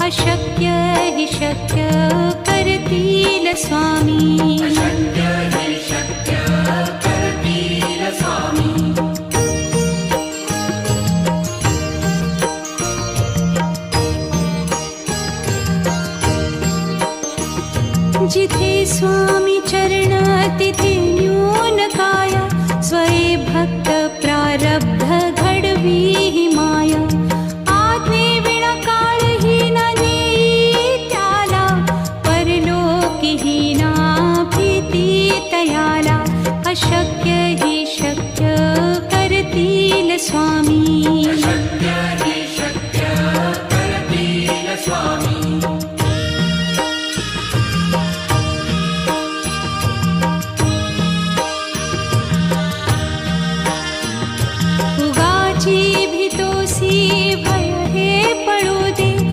अशक्य हि शक्य करतील स्वामी. अशक्य हि शक्य करतील स्वामी. जिथे स्वामी चरण तिथे न्यून काया. स्वये भक्त प्रारब्ध घडवी ही माया. आज्ञे विना काळही न नेई त्याला. परलोकीही ना भीती तयाला. अशक्य हि शक्य करतील स्वामी. अशक्य हि शक्य करतील स्वामी.